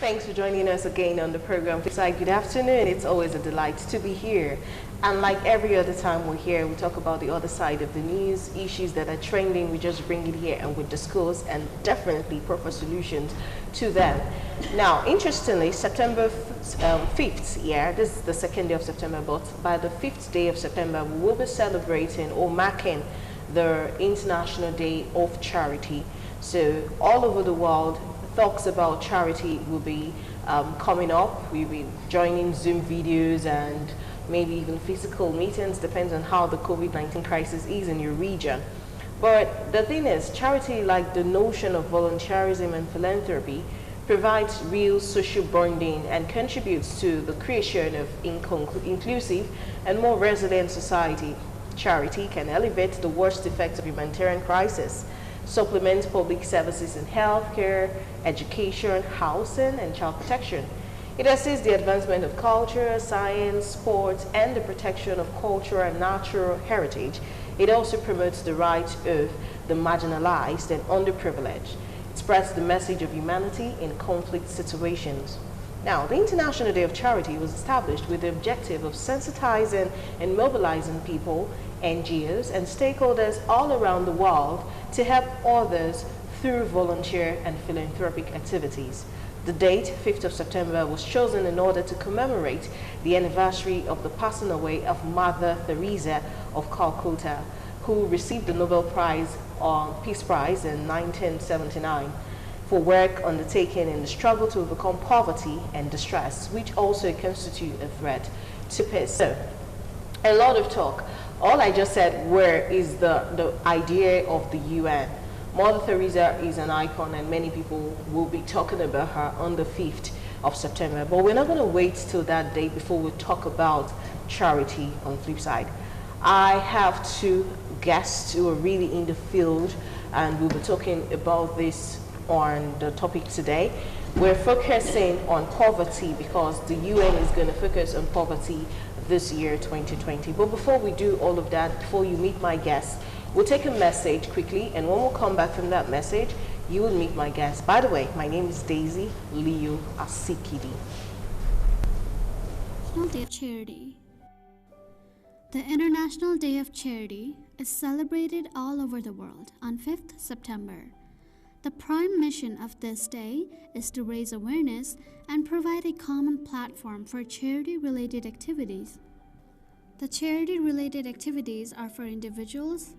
Thanks for joining us again on the program. FLIPSIDE, good afternoon. It's always a delight to be here. And like every other time we're here, we talk about the other side of the news, issues that are trending. We just bring it here and we discuss and definitely proper solutions to them. Now, interestingly, September 5th, this is the second day of September, but by the 5th day of September, we will be celebrating or marking the International Day of Charity. So all over the world, talks about charity will be coming up. We'll be joining Zoom videos and maybe even physical meetings, depends on how the COVID-19 crisis is in your region. But the thing is, charity, like the notion of volunteerism and philanthropy, provides real social bonding and contributes to the creation of inclusive and more resilient society. Charity can elevate the worst effects of humanitarian crisis, supplement public services in healthcare, education, housing, and child protection. It assists the advancement of culture, science, sports, and the protection of cultural and natural heritage. It also promotes the rights of the marginalized and underprivileged. It spreads the message of humanity in conflict situations. Now, the International Day of Charity was established with the objective of sensitizing and mobilizing people, NGOs, and stakeholders all around the world to help others through volunteer and philanthropic activities. The date, 5th of September, was chosen in order to commemorate the anniversary of the passing away of Mother Teresa of Calcutta, who received the Nobel Peace Prize in 1979 for work undertaken in the struggle to overcome poverty and distress, which also constitute a threat to peace. So, a lot of talk. All I just said is the idea of the UN. Mother Teresa is an icon and many people will be talking about her on the 5th of September. But we're not going to wait till that day before we talk about charity on FLIPSIDE. I have two guests who are really in the field and we'll be talking about this on the topic today. We're focusing on poverty because the UN is going to focus on poverty this year, 2020. But before we do all of that, before you meet my guests, we'll take a message quickly, and when we'll come back from that message, you will meet my guests. By the way, my name is Daisy Leo Asikidi. International Day of Charity. The International Day of Charity is celebrated all over the world on 5th September. The prime mission of this day is to raise awareness and provide a common platform for charity-related activities. The charity-related activities are for individuals,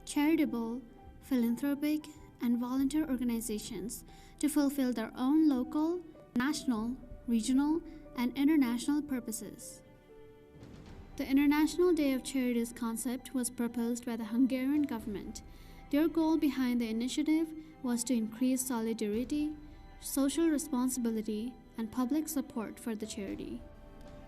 charitable, philanthropic, and volunteer organizations to fulfill their own local, national, regional, and international purposes. The International Day of Charities concept was proposed by the Hungarian government. Their goal behind the initiative was to increase solidarity, social responsibility, and public support for the charity.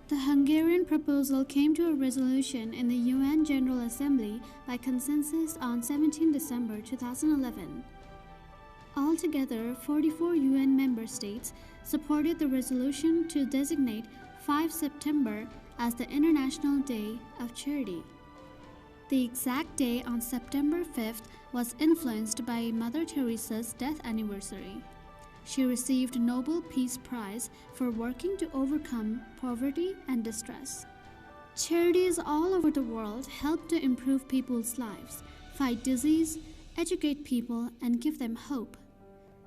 The Hungarian proposal came to a resolution in the UN General Assembly by consensus on 17 December 2011. Altogether, 44 UN member states supported the resolution to designate 5 September as the International Day of Charity. The exact day on September 5th was influenced by Mother Teresa's death anniversary. She received a Nobel Peace Prize for working to overcome poverty and distress. Charities all over the world help to improve people's lives, fight disease, educate people, and give them hope.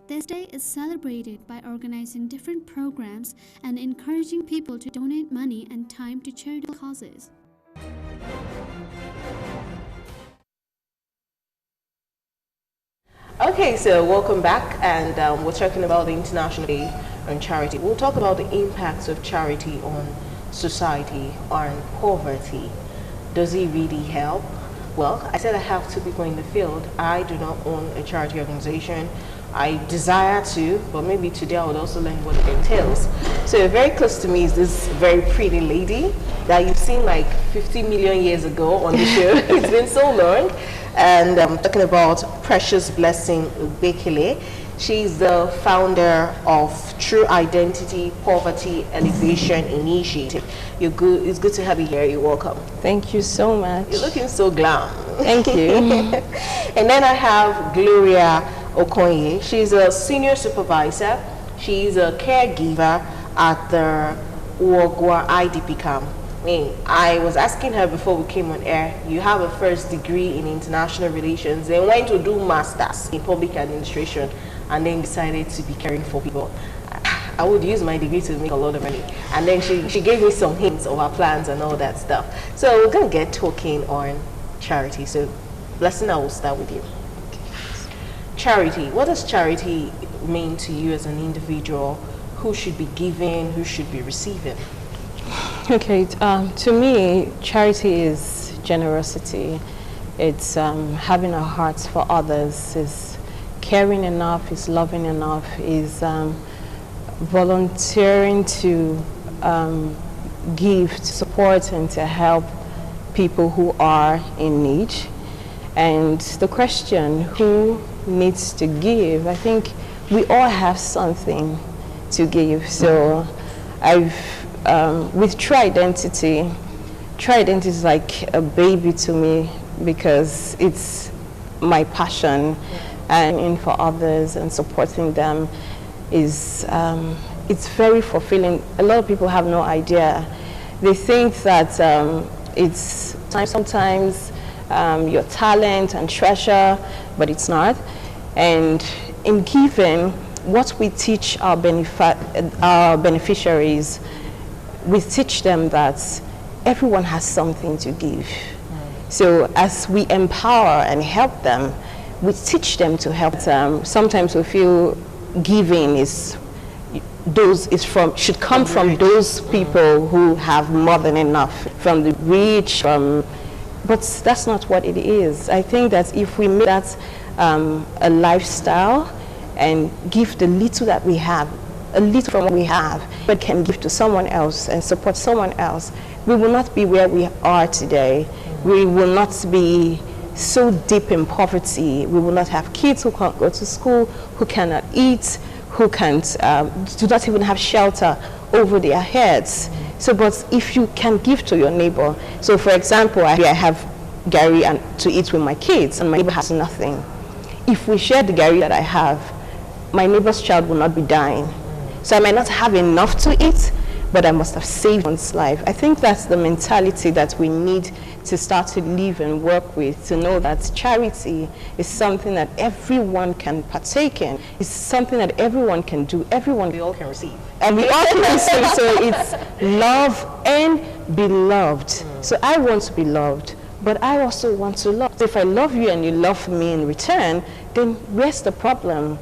This day is celebrated by organizing different programs and encouraging people to donate money and time to charitable causes. Okay, so welcome back, and we're talking about the International Day on Charity. We'll talk about the impacts of charity on society, on poverty. Does it really help? Well, I said I have two people in the field. I do not own a charity organization. I desire to, but maybe today I would also learn what it entails. So very close to me is this very pretty lady that you've seen like 50 million years ago on the show. It's been so long. And I'm talking about Precious Blessing Bekele. She's the founder of True Identity Poverty Elevation Initiative. You're good. It's good to have you here. You're welcome. Thank you so much. You're looking so glam. Thank you. And then I have Gloria Okonye. She's a senior supervisor. She's a caregiver at the Uogwa IDP camp. I was asking her before we came on air, you have a first degree in international relations, then went to do masters in public administration, and then decided to be caring for people. I would use my degree to make a lot of money. And then she gave me some hints of her plans and all that stuff. So we're going to get talking on charity. So Blessing, I will start with you. Charity. What does charity mean to you as an individual? Who should be giving? Who should be receiving? Okay, to me, charity is generosity. It's having a heart for others, is caring enough, is loving enough, is volunteering to give, to support, and to help people who are in need. And the question, who needs to give? I think we all have something to give. So with True Identity is like a baby to me because it's my passion, and for others and supporting them is it's very fulfilling. A lot of people have no idea. They think that it's sometimes your talent and treasure, but it's not. And in giving, what we teach our beneficiaries, we teach them that everyone has something to give. So as we empower and help them, we teach them to help them. Sometimes we feel giving should come from those people who have more than enough, from the rich, but that's not what it is. I think that if we make that a lifestyle and give the little that we have, a little from what we have, but can give to someone else and support someone else, we will not be where we are today. We will not be so deep in poverty. We will not have kids who can't go to school, who cannot eat, who can't, do not even have shelter over their heads. So, but if you can give to your neighbor, so for example, I have Gary to eat with my kids, and my neighbor has nothing. If we share the Gary that I have, my neighbor's child will not be dying. So I might not have enough to eat, but I must have saved one's life. I think that's the mentality that we need to start to live and work with, to know that charity is something that everyone can partake in. It's something that everyone can do, we all can receive. And we all can receive, so it's love and be loved. So I want to be loved, but I also want to love. So if I love you and you love me in return, then where's the problem?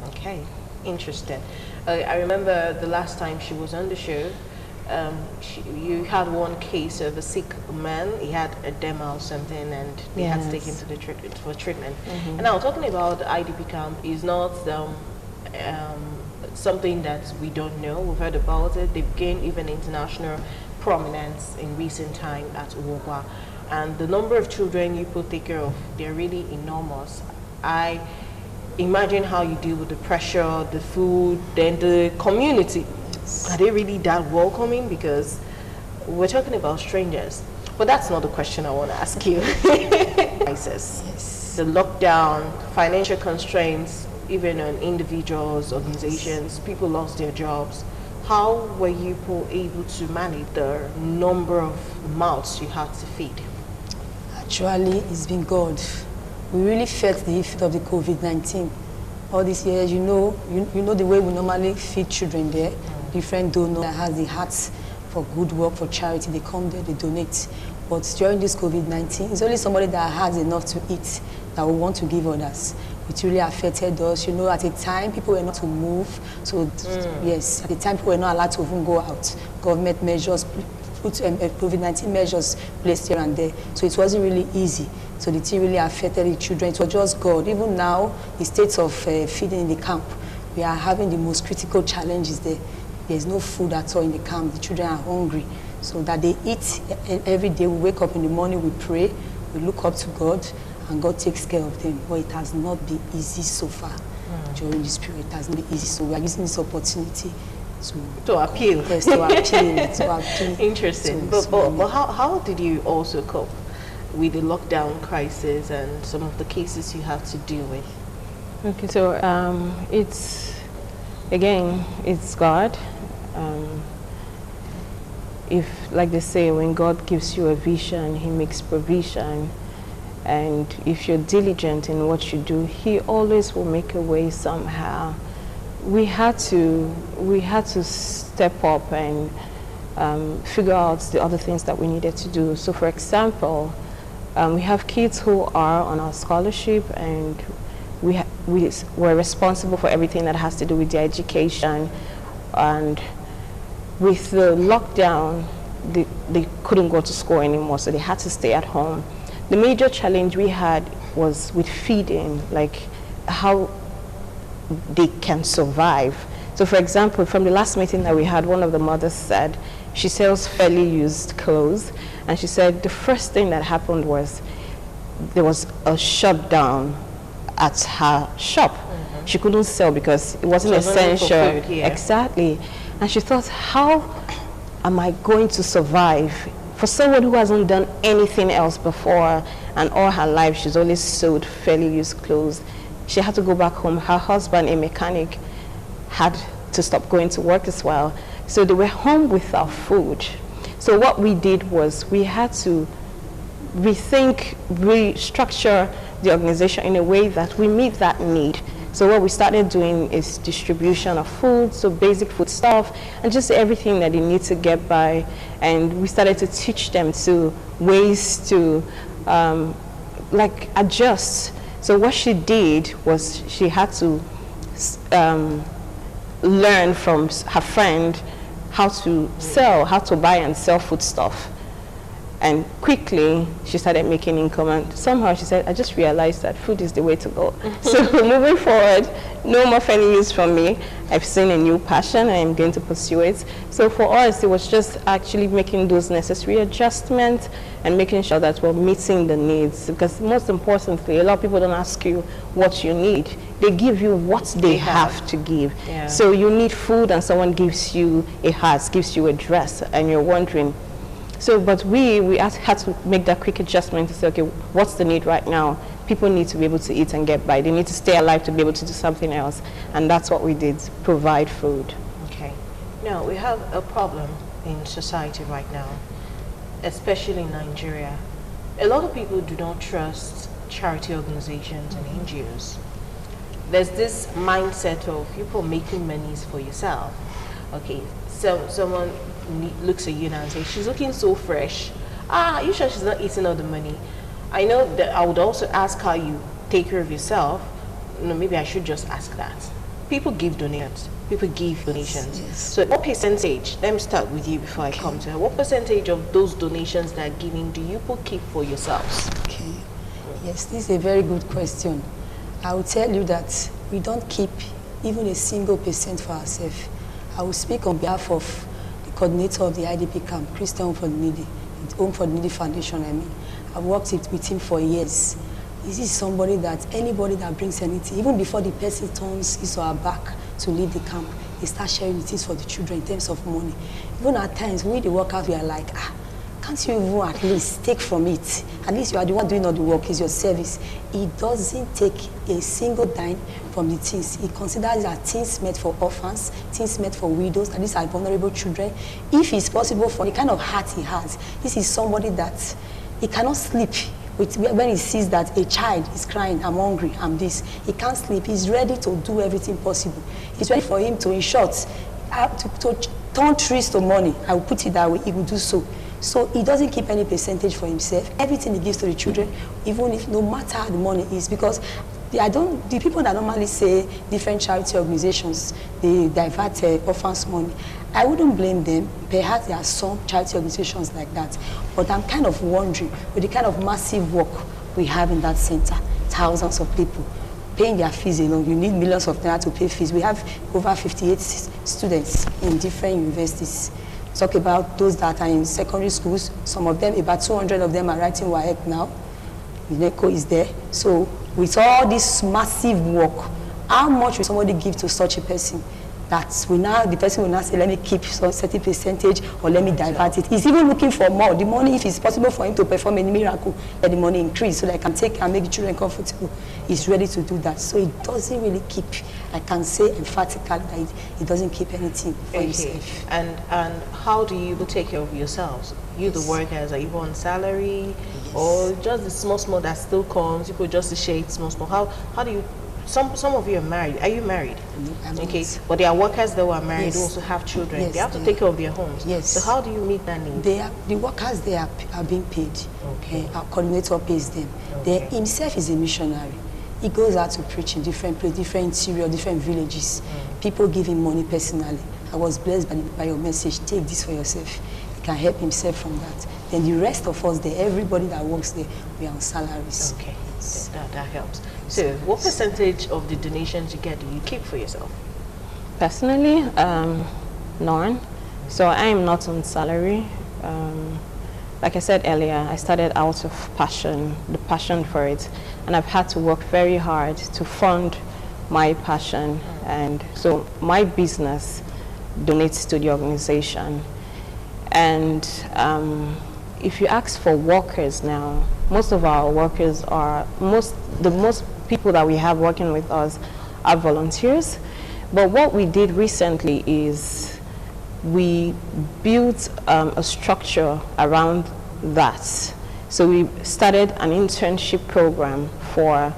Okay, interesting. I remember the last time she was on the show, you had one case of a sick man. He had edema or something, and they had to take him to the for treatment. And now talking about the IDP camp is not something that we don't know. We've heard about it. They've gained even international prominence in recent time at Uogwa, and the number of children you could take care of, they're really enormous. I imagine how you deal with the pressure, the food, then the community. Are they really that welcoming? Because we're talking about strangers. But that's not the question I want to ask you. The lockdown, financial constraints, even on individuals, organizations, people lost their jobs. How were you able to manage the number of mouths you had to feed? Actually, it's been God. We really felt the effect of the COVID-19. All these years, you know the way we normally feed children there. Different donors that has the hearts for good work, for charity, they come there, they donate. But during this COVID-19, it's only somebody that has enough to eat that will want to give others. It really affected us. You know, at a time, people were not to move. So, yes, at the time, people were not allowed to even go out. Government measures, COVID-19 measures placed here and there. So it wasn't really easy. So the thing really affected the children. It was just God. Even now, the state of feeding in the camp, we are having the most critical challenges there. There's no food at all in the camp. The children are hungry. So that they eat every day. We wake up in the morning, we pray, we look up to God, and God takes care of them. But it has not been easy so far during this period. It has not been easy. So we are using this opportunity to appeal. Yes, to appeal. Interesting. But how did you also cope with the lockdown crisis and some of the cases you have to deal with? Okay, so it's Again, it's God. If, like they say, when God gives you a vision, He makes provision. And if you're diligent in what you do, He always will make a way somehow. We had to step up and figure out the other things that we needed to do. So, for example, we have kids who are on our scholarship, and we're responsible for everything that has to do with their education. And with the lockdown, they couldn't go to school anymore, so they had to stay at home. The major challenge we had was with feeding, like how they can survive. So, for example, from the last meeting that we had, one of the mothers said she sells fairly used clothes, and she said the first thing that happened was there was a shutdown at her shop. She couldn't sell because it wasn't essential. Food, yeah. Exactly. And she thought, how am I going to survive? For someone who hasn't done anything else before, and all her life she's always sewed fairly used clothes, she had to go back home. Her husband, a mechanic, had to stop going to work as well. So they were home without food. So what we did was we had to rethink, restructure the organization in a way that we meet that need. So what we started doing is distribution of food, so basic food stuff, and just everything that they need to get by. And we started to teach them to ways to like adjust. So what she did was she had to learn from her friend how to sell, how to buy and sell food stuff. And quickly, she started making income, and somehow she said, I just realized that food is the way to go. So moving forward, no more penny use from me. I've seen a new passion, and I'm going to pursue it. So for us, it was just actually making those necessary adjustments and making sure that we're meeting the needs. Because most importantly, a lot of people don't ask you what you need. They give you what they have to give. Yeah. So you need food, and someone gives you a hat, gives you a dress, and you're wondering. So, but we had to make that quick adjustment to say, okay, what's the need right now? People need to be able to eat and get by. They need to stay alive to be able to do something else. And that's what we did, provide food. Okay. Now, we have a problem in society right now, especially in Nigeria. A lot of people do not trust charity organizations and NGOs. There's this mindset of people making monies for yourself. Okay, so someone looks at you and says, she's looking so fresh. Are you sure she's not eating all the money? I know that I would also ask how you take care of yourself. No, maybe I should just ask that. People give donations. People give donations. Yes. So what percentage, let me start with you before I come to her. What percentage of those donations that are giving do you people keep for yourselves? Okay. Yes, this is a very good question. I will tell you that we don't keep even a single % for ourselves. I will speak on behalf of the coordinator of the IDP camp, Christian Home for the Needy, Home for the Needy Foundation, I mean. I've worked with him for years. This is somebody that anybody that brings anything, even before the person turns his or her back to leave the camp, they start sharing things for the children in terms of money. Even at times, we the workers, we are like, can't you even at least take from it? At least you are the one doing all the work, is your service. He doesn't take a single dime from the things. He considers that things meant for orphans, things meant for widows, and these are vulnerable children. If it's possible for the kind of heart he has, this is somebody that he cannot sleep when he sees that a child is crying, I'm hungry, I'm this. He can't sleep. He's ready to do everything possible. It's ready for him to, in short, to turn trees to money. I will put it that way. He will do so. So he doesn't keep any percentage for himself. Everything he gives to the children, even if no matter how the money is, because the people that normally say different charity organizations, they divert orphans' money, I wouldn't blame them. Perhaps there are some charity organizations like that. But I'm kind of wondering, with the kind of massive work we have in that center, thousands of people, paying their fees alone, you need millions of naira to pay fees. We have over 58 students in different universities. Talk about those that are in secondary schools. Some of them, about 200 of them are writing WAEC now. UNECO is there. So with all this massive work, how much will somebody give to such a person? that the person will now say, let me keep some certain percentage or let me divert it. He's even looking for more. The money, if it's possible for him to perform any miracle, let the money increase so that I can take and make the children comfortable. He's ready to do that. So it doesn't really keep, I can say emphatically that it doesn't keep anything for himself. And how do you take care of yourselves? You, the workers, are you on salary? Yes. Or just the small that still comes, people just to share it small? How do you, some of you are married. Are you married? No, I'm okay, not. but there are workers that were married Yes. who also have children. Yes, they have to take care of their homes. Yes. So how do you meet that need? The workers, they are being paid. Okay. Our coordinator pays them. Okay. Himself is a missionary. He goes out to preach in different places, different interior, different villages. People give him money personally. I was blessed by your message. Take this for yourself. He can help himself from that. Then the rest of us there, everybody that works there, we are on salaries. Okay, Yes. that helps. So what percentage of the donations you get do you keep for yourself? Personally, none. So I am not on salary. Like I said earlier, I started out of passion, the passion for it, and I've had to work very hard to fund my passion, and so my business donates to the organization. And if you ask for workers now, most of our workers are, the most people that we have working with us are volunteers. But what we did recently is we built a structure around that. So we started an internship program for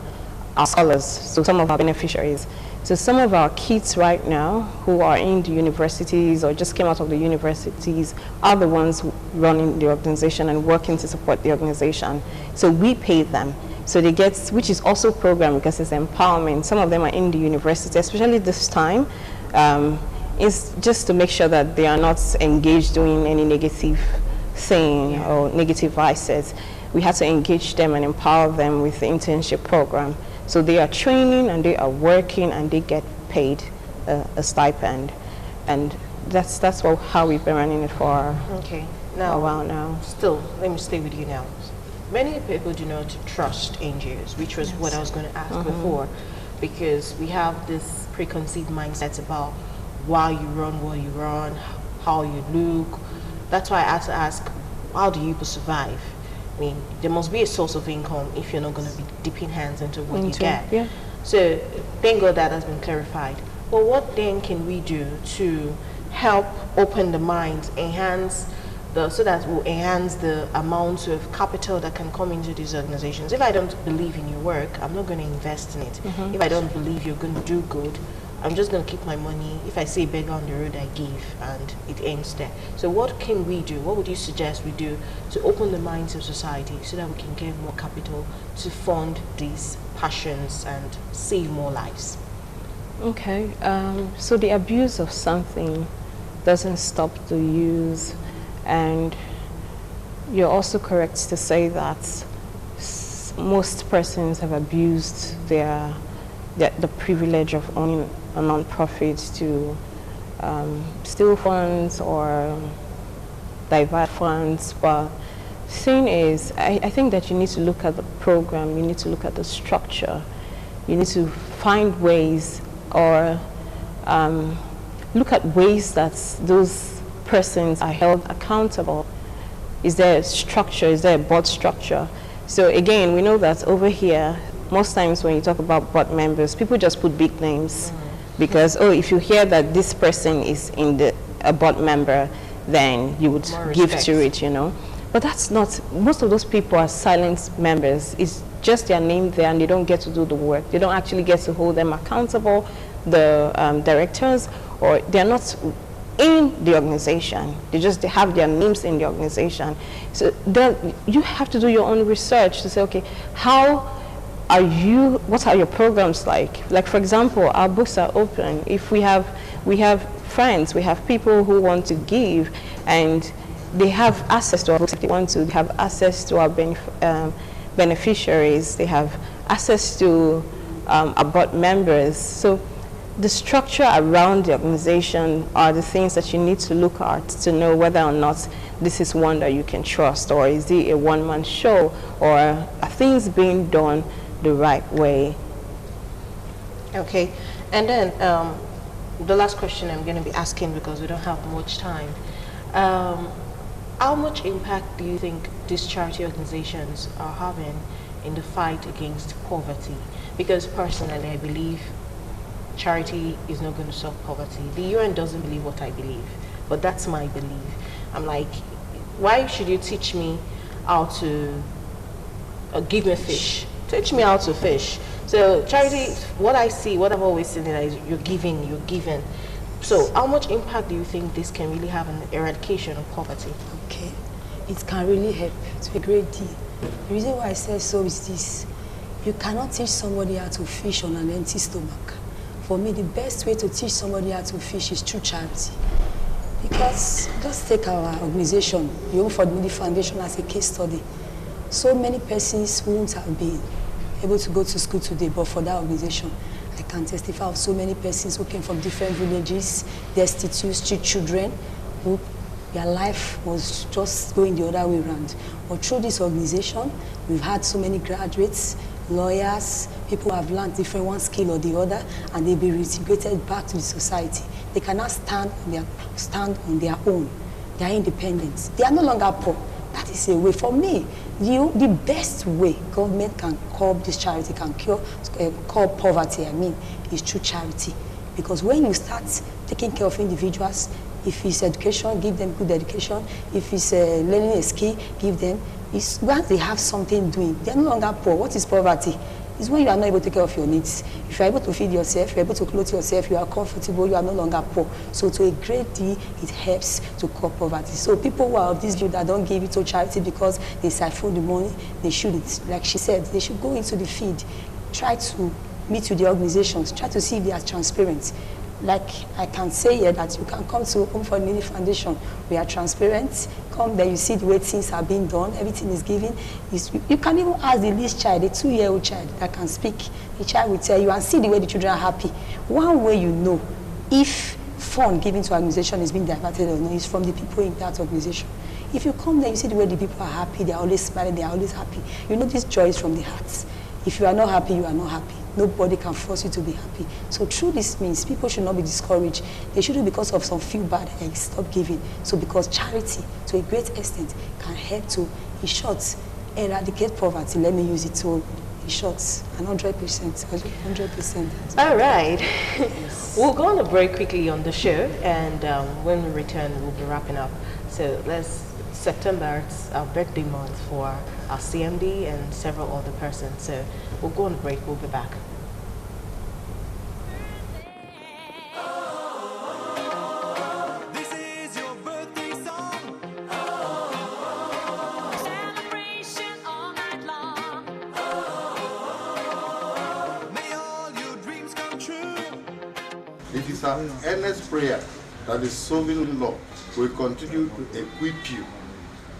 our scholars, so some of our beneficiaries. So some of our kids right now who are in the universities or just came out of the universities are the ones running the organization and working to support the organization. So we pay them. So they get, which is also a program because it's empowerment. Some of them are in the university, especially this time. It's just to make sure that they are not engaged doing any negative thing or negative vices. We had to engage them and empower them with the internship program. So they are training and they are working and they get paid a stipend. And that's how we've been running it for a while now. Still, let me stay with you now. Many people do not trust NGOs, which was what I was going to ask before, because we have this preconceived mindset about why you run, how you look. That's why I had to ask, how do you survive? I mean, there must be a source of income if you're not going to be dipping hands into what you get. Yeah. So thank God that has been clarified. But what then can we do to help open the minds, so that will enhance the amount of capital that can come into these organizations? If I don't believe in your work, I'm not going to invest in it. If I don't believe you're going to do good, I'm just going to keep my money. If I see a beggar on the road, I give, and it ends there. So what can we do? What would you suggest we do to open the minds of society so that we can get more capital to fund these passions and save more lives? Okay, so the abuse of something doesn't stop the use, and you're also correct to say that most persons have abused the privilege of owning a non-profit to steal funds or divert funds. But the thing is, I think that you need to look at the program, you need to look at the structure, you need to find ways or look at ways that those persons are held accountable. Is there a structure? Is there a board structure? So again, we know that over here, most times when you talk about board members, people just put big names because, oh, if you hear that this person is a board member, then you would give to it, you know. But that's not, most of those people are silent members. It's just their name there and they don't get to do the work. They don't actually get to hold them accountable, the directors, or they're not in the organization. They have their names in the organization. So you have to do your own research to say, okay, what are your programs like? Like, for example, our books are open. If we have friends, we have people who want to give, and they have access to our books if they want to. They have access to our beneficiaries. They have access to our board members. So the structure around the organization are the things that you need to look at to know whether or not this is one that you can trust, or is it a one-man show, or are things being done the right way. Okay, and then the last question I'm going to be asking because we don't have much time. How much impact do you think these charity organizations are having in the fight against poverty? Because personally, I believe charity is not going to solve poverty. The UN doesn't believe what I believe, but that's my belief. I'm like, why should you teach me how to give me fish? Teach me how to fish. So charity, what I see, what I've always seen is you're giving. So how much impact do you think this can really have on the eradication of poverty? Okay, it can really help to a great deal. The reason why I say so is this: you cannot teach somebody how to fish on an empty stomach. For me, the best way to teach somebody how to fish is through charity. Because just take our organization, the Home for the Needy Foundation, as a case study. So many persons wouldn't have been able to go to school today, but for that organization, I can testify of so many persons who came from different villages, destitute, street children, who their life was just going the other way around. But through this organization, we've had so many graduates, lawyers, people who have learned different one skill or the other, and they've been reintegrated back to the society. They cannot stand on their own. They are independent. They are no longer poor. That is a way. For me, the best way government can curb this charity, can curb poverty, is through charity. Because when you start taking care of individuals, if it's education, give them good education. If it's learning a skill, give them. It's once they have something doing, they're no longer poor. What is poverty? It's when you are not able to take care of your needs. If you are able to feed yourself, you're able to clothe yourself, you are comfortable, you are no longer poor. So to a great deal, it helps to curb poverty. So people who are of this view that don't give it to charity because they siphon the money, they shouldn't. Like she said, they should go into the field, try to meet with the organizations, try to see if they are transparent. Like I can say here that you can come to Home for the Needy Foundation. We are transparent. Come there, you see the way things are being done. Everything is given. You can even ask the least child, the 2-year-old child that can speak. The child will tell you and see the way the children are happy. One way you know if fund given to an organization is being diverted or not is from the people in that organization. If you come there, you see the way the people are happy. They are always smiling. They are always happy. You know this joy is from the heart. If you are not happy, you are not happy. Nobody can force you to be happy. So through this means, people should not be discouraged. They shouldn't because of some feel bad and stop giving. So because charity, to a great extent, can help to, in short, eradicate poverty. Let me use it to, in short, 100%. 100%. All right. Yes. We'll go on a break quickly on the show, and when we return, we'll be wrapping up. So September, it's our birthday month for our CMD and several other persons. So we'll go on a break. We'll be back. It is an earnest prayer that the sovereign Lord will continue to equip you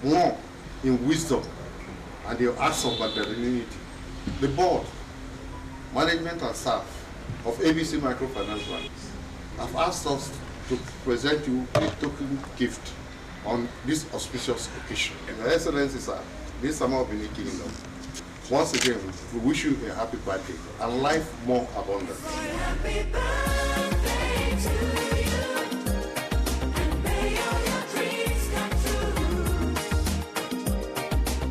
more in wisdom and the acts of magnanimity. The board, management and staff of ABC Microfinance Bank have asked us to present you a token gift on this auspicious occasion. Your Excellency, sir, this summer of the kingdom, once again, we wish you a happy birthday and life more abundant. Happy birthday to you, and may all your dreams come true.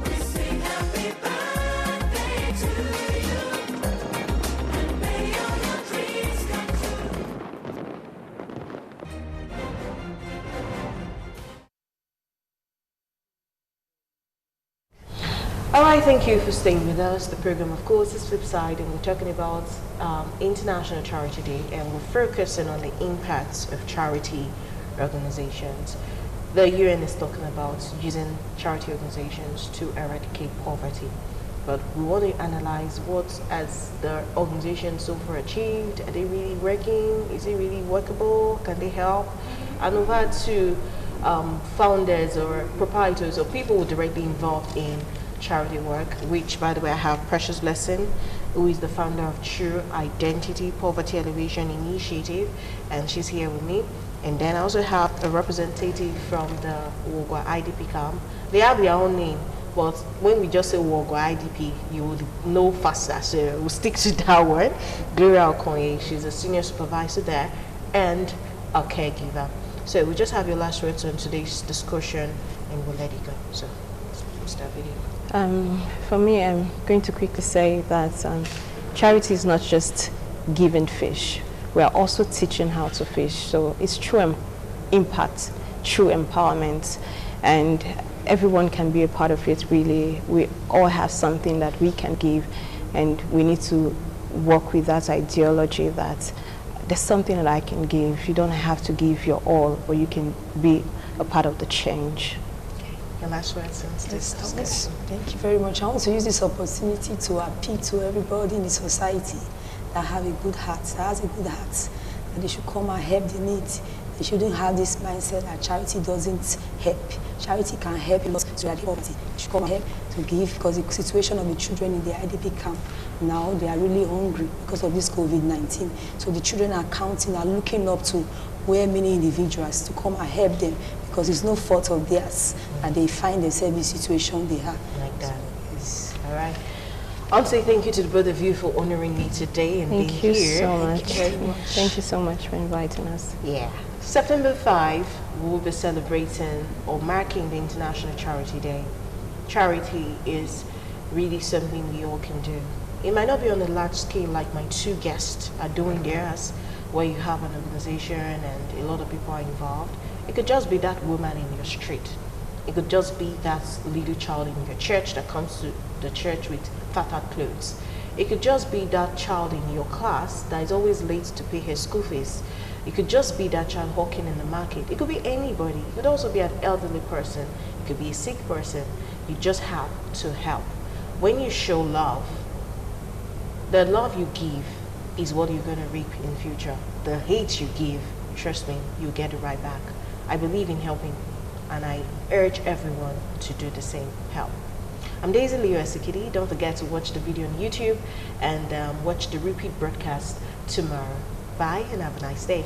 We sing happy birthday to you, and may all your dreams come true. All right, thank you for staying with us. The program, of course, is Flipside, and we're talking about International Charity Day, and we're focusing on the impacts of charity organizations. The UN is talking about using charity organizations to eradicate poverty, but we want to analyze what has the organization so far achieved. Are they really working? Is it really workable? Can they help? And we've had two founders or proprietors or people who are directly involved in charity work, which, by the way, I have Precious Blessing, who is the founder of True Identity Poverty Elevation Initiative, and she's here with me. And then I also have a representative from the Wogwa IDP camp. They have their own name, but when we just say Wogwa IDP, you will know faster, so we'll stick to that word. Gloria Okoye, she's a senior supervisor there, and a caregiver. So we just have your last words on today's discussion and we'll let you go. So start with you. For me, I'm going to quickly say that charity is not just giving fish. We are also teaching how to fish. So it's true impact, true empowerment, and everyone can be a part of it, really. We all have something that we can give, and we need to work with that ideology that there's something that I can give. You don't have to give your all, but you can be a part of the change. Your last words since this discussion. Thank you very much. I want to use this opportunity to appeal to everybody in the society that have a good heart, that has a good heart, that they should come and help the needs. They shouldn't have this mindset that charity doesn't help. Charity can help a lot to eradicate poverty. They should come and help to give, because the situation of the children in the IDP camp now, they are really hungry because of this COVID-19. So the children are counting, are looking up to where many individuals to come and help them, because it's no fault of theirs that they find themselves in the situation they are. Like that. Yes. All right. I'll say thank you to the both of you for honoring me today and being here. Thank you so much. Thank you very much. Thank you so much for inviting us. Yeah. September 5, we will be celebrating or marking the International Charity Day. Charity is really something we all can do. It might not be on a large scale like my two guests are doing theirs, where you have an organization and a lot of people are involved. It could just be that woman in your street. It could just be that little child in your church that comes to the church with tattered clothes. It could just be that child in your class that is always late to pay her school fees. It could just be that child hawking in the market. It could be anybody. It could also be an elderly person. It could be a sick person. You just have to help. When you show love, the love you give is what you're going to reap in the future. The hate you give, trust me, you'll get it right back. I believe in helping, and I urge everyone to do the same. Help. I'm Daisy Leo Esekidi. Don't forget to watch the video on YouTube and watch the repeat broadcast tomorrow. Bye and have a nice day.